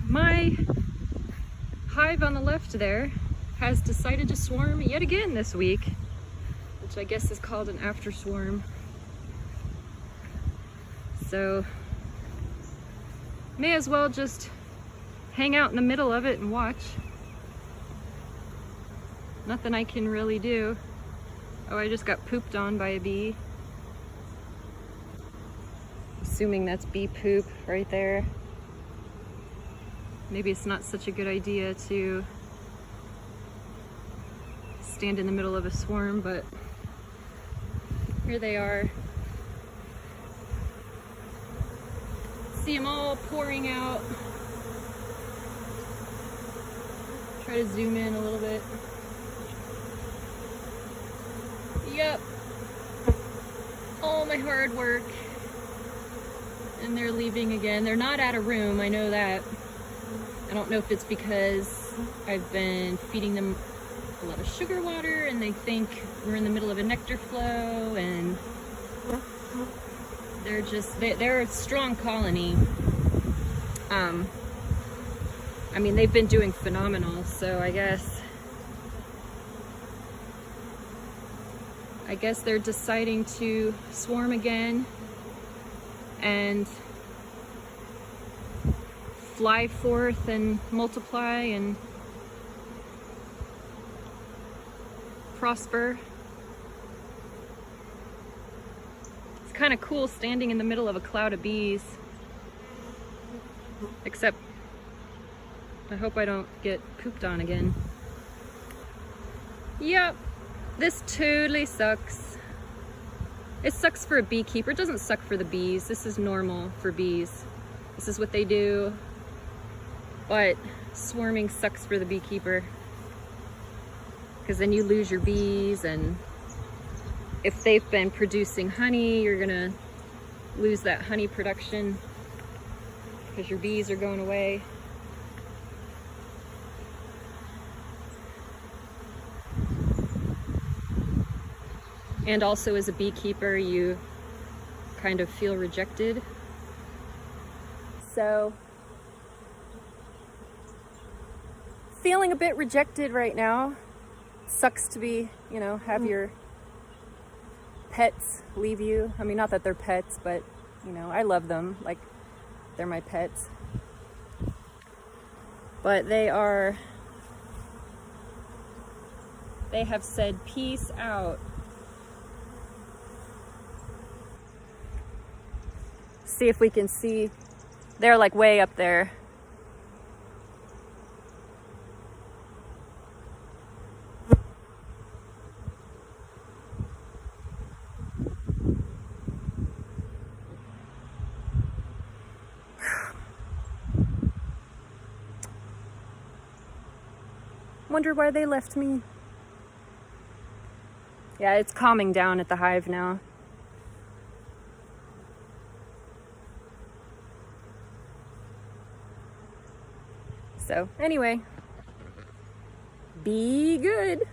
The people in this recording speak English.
My hive on the left there has decided to swarm yet again this week, which I guess is called an after swarm. So may as well just hang out in the middle of it and watch. Nothing I can really do. Oh, I just got pooped on by a bee. Assuming that's bee poop right there. Maybe it's not such a good idea to stand in the middle of a swarm, but here they are. See them all pouring out. Try to zoom in a little bit. Yep. All my hard work. And they're leaving again. They're not out of room, I know that. I don't know if it's because I've been feeding them a lot of sugar water and they think we're in the middle of a nectar flow, and they're a strong colony. I mean, they've been doing phenomenal, so I guess they're deciding to swarm again and fly forth and multiply and prosper. It's kind of cool standing in the middle of a cloud of bees. Except, I hope I don't get pooped on again. Yep, this totally sucks. It sucks for a beekeeper. It doesn't suck for the bees. This is normal for bees. This is what they do. But swarming sucks for the beekeeper, because then you lose your bees, and if they've been producing honey, you're gonna lose that honey production because your bees are going away. And also, as a beekeeper, you kind of feel rejected. So, feeling a bit rejected right now. Sucks to be, have your pets leave you. I mean, not that they're pets, but, I love them. Like, they're my pets. But they have said peace out. See if we can see. They're like way up there. Wonder why they left me. Yeah, it's calming down at the hive now. So, anyway, be good.